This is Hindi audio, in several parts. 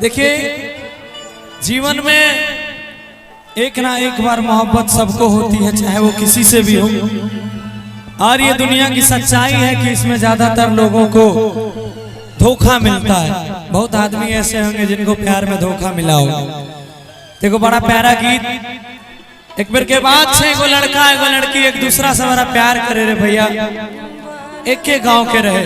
देखिए जीवन में एक ना एक बार मोहब्बत सबको होती है, चाहे वो किसी से भी हो। और ये दुनिया की सच्चाई है कि इसमें ज्यादातर लोगों को धोखा मिलता है। बहुत आदमी ऐसे होंगे जिनको प्यार में धोखा मिला हो। देखो बड़ा प्यारा गीत। एक बार के बाद से एगो लड़का एगो लड़की एक दूसरा से बड़ा प्यार करे रे भैया। एक के गांव के रहे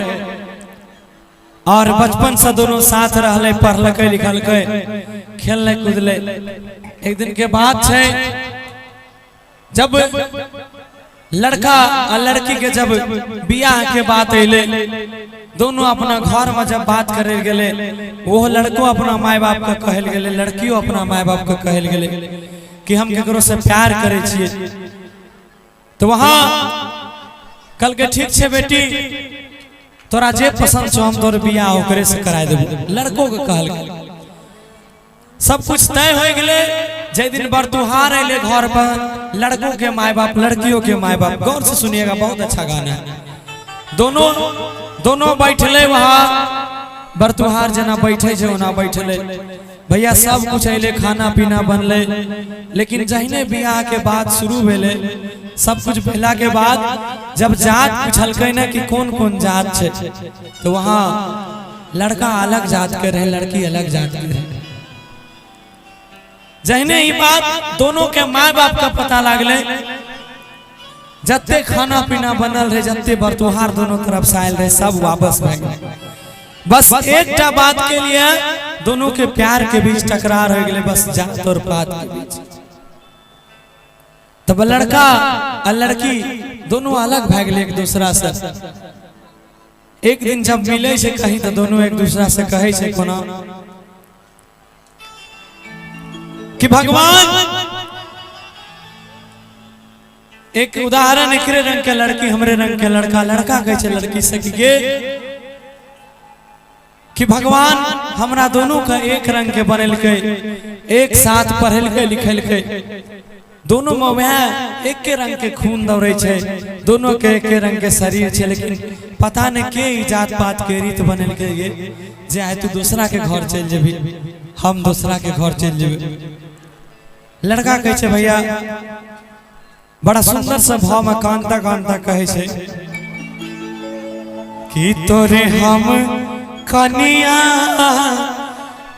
और बचपन से दोनों साथ रहले, पढ़लके लिखलके, खेलने कूदले। एक दिन के बाद से जब लड़का और लड़की के जब बियाह के बात अले, दोनों अपना घर में जब बात करे गए, वो लड़को अपना माय बाप का कहल गए, लड़कियों अपना माय बाप का कहल गए कि हम केकरो से प्यार करे छिए। तो वहां कल के ठीक छे बेटी, तोरा जे पसंद छो हम तोर बियाह ओकरे से कराय देबो। लड़को के कहल गए, सब कुछ तय हो गए। जे दिन बरतुहार अले घर पर, लड़कों के माय बाप लड़कियों के माय बाप, गौर से सुनिएगा, बहुत अच्छा गाना है। दोनों बैठले वहां, बरतुहार जना बैठे छे ओना बैठले भैया। सब कुछ अले, खाना पीना बनले, लेकिन जहने बियाह के बाद शुरू भेले, सब कुछ भेला के बाद जब जात पूछलकै ना कि कौन कौन जात छे, तो वहां लड़का अलग जात के रहे, लड़की अलग जात के रहे। जहने ही बात दोनों के माँ बाप का पता लागले, जत्ते खाना पीना बनल रहे, जत्ते बरतुहार दोनों तरफ से आयल रहे, सब वापस भाग गए। बस एक बात के लिए दोनों के प्यार के बीच टकरार हो गए, बस जात और पात के बीच। तब लड़का और लड़की दोनों अलग भाग गए एक दूसरा से। एक दिन जब मिले से कहीं तो दोनों एक दूसरा से कहे से कोना कि भगवान, एक उदाहरण, एकरे रंग के लड़की हमरे रंग के लड़का, लड़का कहे लड़की से कि भगवान हमरा दोनों का एक रंग के बनल के, एक साथ पढ़ल के लिखल के, दोनों में वह एक के रंग के खून दौड़े छे, दोनों के एक के रंग के शरीर छे, लेकिन पता नहीं के जात पात के रीत बनल के ये जे आए तू दूसरा के घर चल जेबी, हम दूसरा के घर चल जेबे। लड़का कहे छे भैया, बड़ा सुंदर सा भाव में कांता कांता कहे छे कि तोरे हम कनिया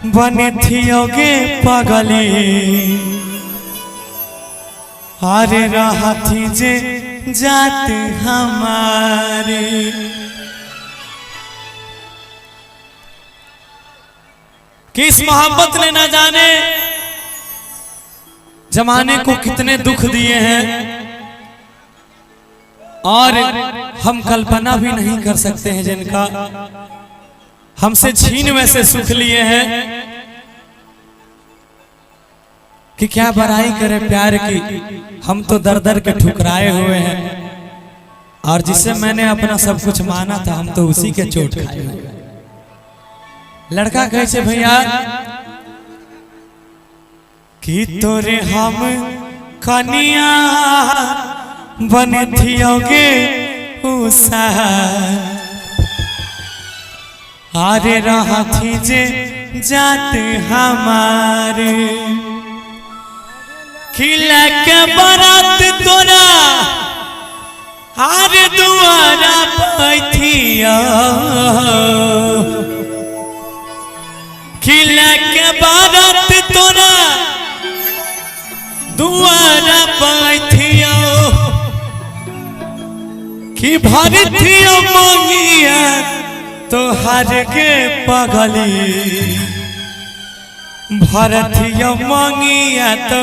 बने थियोगे पगली, अरे रहती जे जात हमारे। किस मोहब्बत ने न जाने जमाने को कितने दुख दिए हैं, और हम कल्पना भी नहीं कर सकते हैं जिनका हमसे छीन वैसे सुख लिए हैं कि क्या बड़ाई करे प्यार की। हम तो दर दर के ठुकराए हुए हैं, और जिसे मैंने अपना सब कुछ माना था, हम तो उसी के चोट खाए हुए। लड़का कहे छे भैया कि तोरे हम कनिया बने थियोगे उषा, अरे रहती जे जात हमारे। खिला के बरात तोरा अरे दुआरा पैथिया, खिला के बरात तोरा दुआरा पैथिया, कि भरथिया मंगिया तो हर के पगली, भरथिया मंगिया तो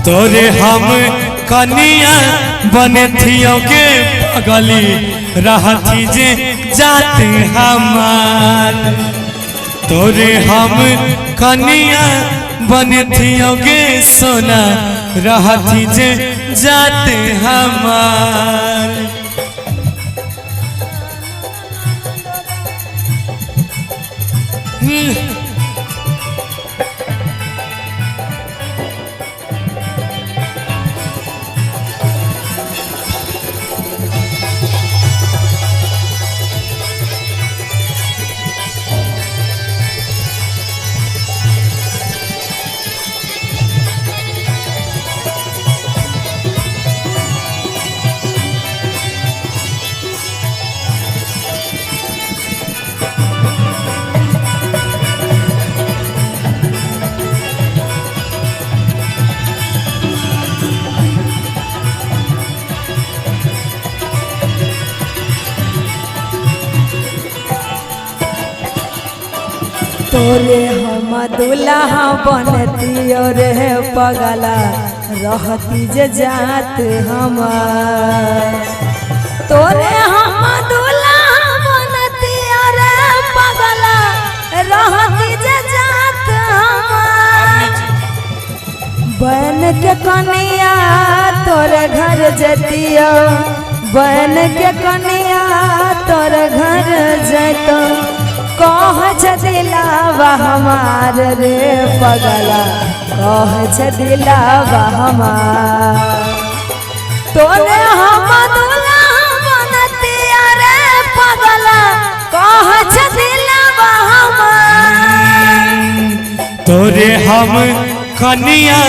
तोरे हम कनिया बने थियों के पगली, रहती जे जात हमार। तोरे हम कनिया बने थियों के सोना, रहती जे जात हमार। तोरे हम दुल्हा बनती रे पगला रहती जे जात हमार। तोरे हम दुल्हा बनती रे पगला रहती जे जात हमार। बन के कनिया तोरे घर जतिया, बन के कनिया तोरे घर जतो, कह दिलावा हमार रे पगला, कह दिलावा हमार। तोरे हम दुल्हा बनती रे पगला, कह दिलावा हमार। तोरे हम कनिया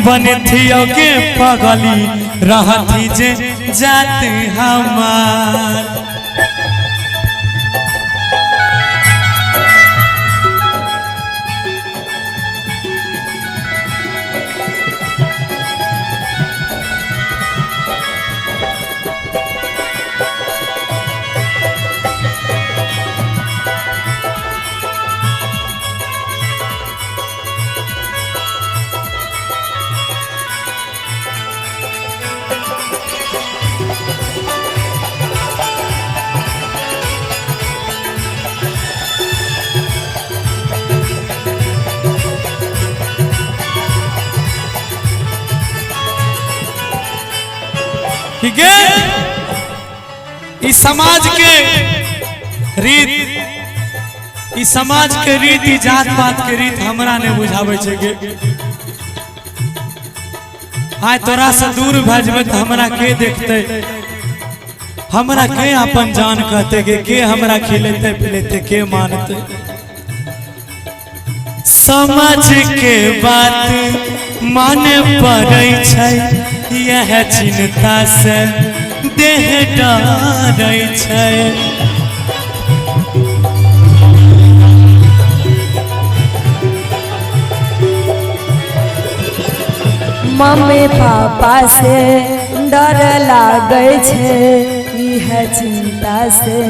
बनथियो के पगली रहती जे जात हमार। ठीक है, इस समाज के रीत, इस समाज के रीत, जात पात के रीत हमरा ने बुझावे छे के आय तोरा से दूर भजबे तो हमरा के देखते, हमरा के अपन जान कहते के हमरा खिलेते पिलेते के मानते। समाज के बात माने पड़ै छै, यह चिंता से देह डरै छै। मम्मी पापा से डर लागै छै, यह चिंता से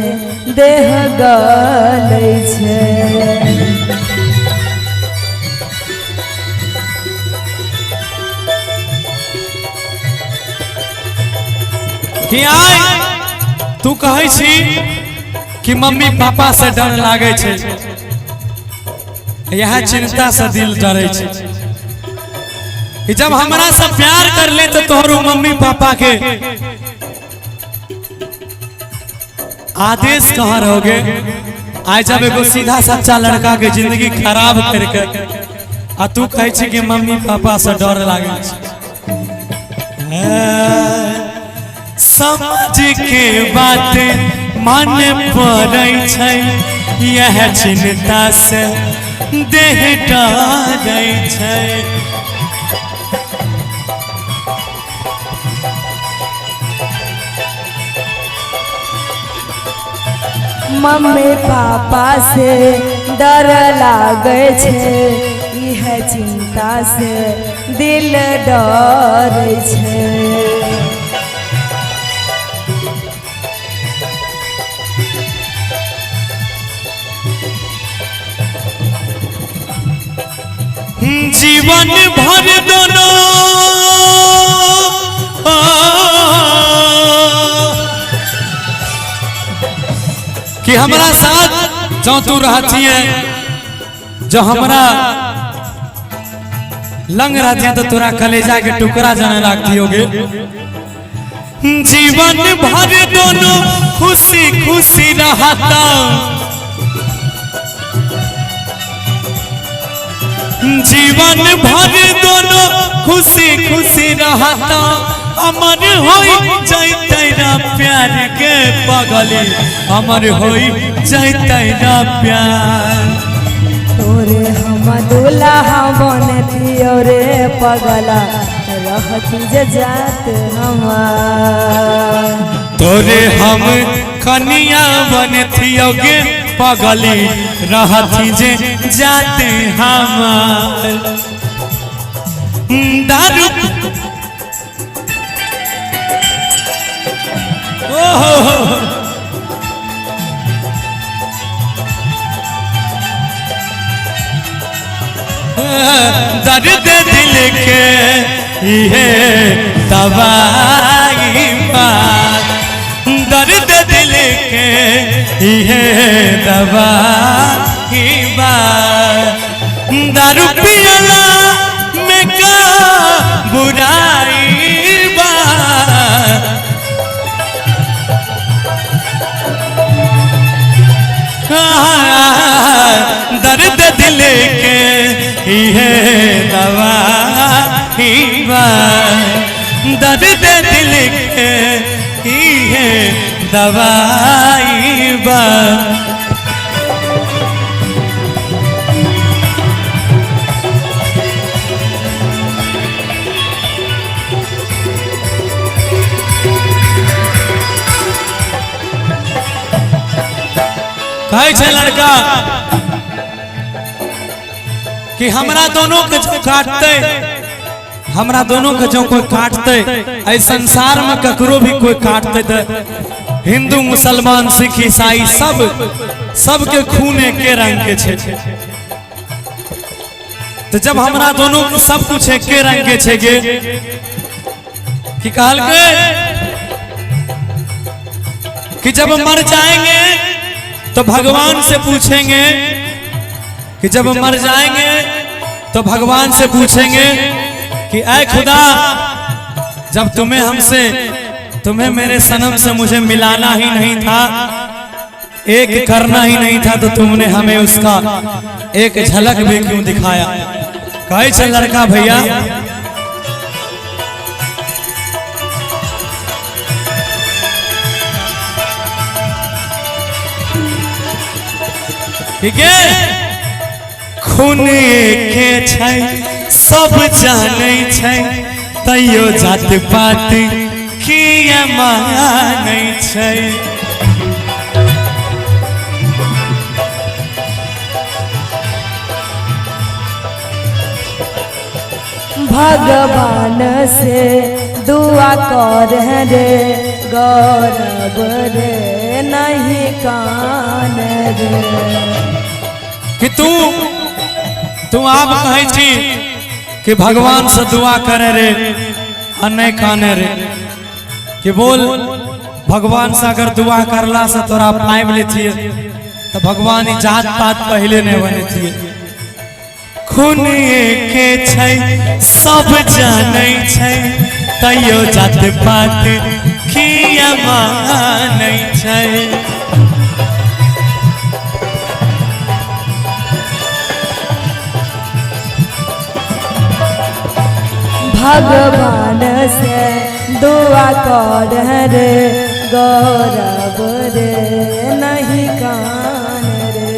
देह गलै छै। कि आय तू कहै छी कि मम्मी पापा से डर लागे छै, यह चिंता से दिल डरै छै कि जब हमरा से प्यार कर ले तो तोहरो मम्मी पापा के आदेश कहाँ रहोगे। आज जब एगो सीधा सच्चा लड़का के जिंदगी खराब करके आ तू कहै छी कि मम्मी पापा से डर लागे छै। समझ के बात माने पड़ै छै, यह चिंता से देह डरै छै। मम्मी पापा से डर लागै छै, यह चिंता से दिल डरै छै। जीवन भर दोनों कि हमरा साथ जो तू रहती है, जो हमरा लंग रहती है तो तोरा कलेजा के टुकड़ा जाने लगती होगे। जीवन भर दोनों खुशी खुशी रहता, जीवन भर दोनों खुशी खुशी रहता। अमर होई जैते ना प्यार के पगली, अमर होई जैते ना प्यार। तोरे हम दुल्हा बनती रे पगला, रहती जे जात हमार। तोरे हम कनिया बनती गे पगली, रहती जे जाते हमार। दारू दर्द दिल के ये दवाई बा, दर्द दिल के ये दवाई बा, दारू पियला में का बुराई बा, दर्द दिल के ये दवाई बा, दर्द दिल के ये दवाई बा। कहे छे लड़का कि हमरा दोनों के जो काटते, हमरा दोनों के जो कोई काटते, ऐ संसार में ककरो भी कोई काटते तो हिंदू मुसलमान सिख ईसाई सब के खून एके रंग के छे। तो जब हमरा दोनों सब कुछ एके रंग के छे गे कि कहल के कि जब मर जाएंगे तो भगवान से पूछेंगे, कि जब मर जाएंगे तो भगवान से पूछेंगे कि ऐ खुदा, जब तुम्हें मेरे सनम से मुझे मिलाना ही नहीं था, एक करना ही नहीं था, तो तुमने हमें उसका एक झलक भी क्यों दिखाया। कहे चल लड़का भैया ठीक है, खून के छै सब जाने छै, तैयो जात पात किया मानै छै। भगवान से दुआ कर रे गौरव रे नहीं कान रे, कि तू आप कहे छी कि भगवान से दुआ करे रे और नहीं काने रे, कि बोल भगवान से अगर दुआ करला से तोरा पाइब लेतिए तो भगवान ही जात पात पहले नहीं बने थिए। खून के छै सब जाने छै, तैयो जात पात किया मानै छै। भगवान से दुआ कर रे गौरव रे नहीं कान रे।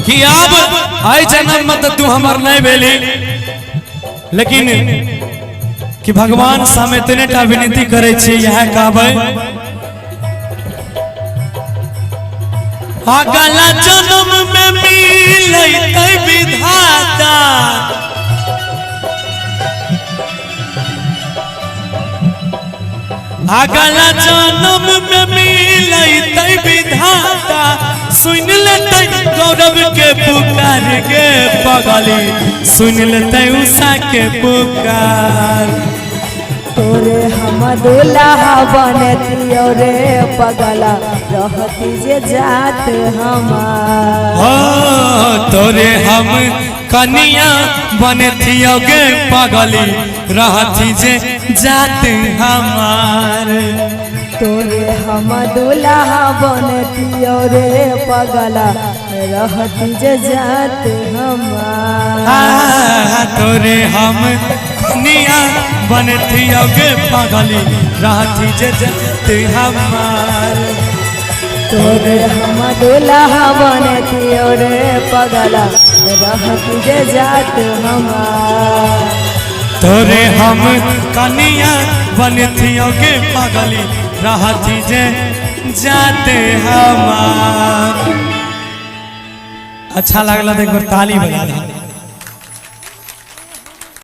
कि अब आई जन्म मत तू हमर नहीं भेली, लेकिन कि भगवान सामे तने टा विनती करे छी, यह कहबै अगला जन्म में मिलते विधाता, अगला जन्म में मिलते विधाता, सुन लेते गौरव के पुकार के पगली, सुन लेते उषा के पुकार। तोरे हम दुल्हा बनतियो रे पगला, रहती जे जात हमार। हो तोरे हम कनिया बनतियो गे पगली, रहती जे जात हमार। तोरे हम दुल्हा बनतियो रे पगला, रहती जे जात हमार। तोरे हम कनिया बनतियो गे पगली, रहती जे जात हमार। तोरे हम दुल्हा बनतियो रे पगला, रहती जे जात हमार। तोरे हम कनिया बनतियो गे पगली, रहती जे जाते हमार। अच्छा लगला तो एक बार ताली बजा।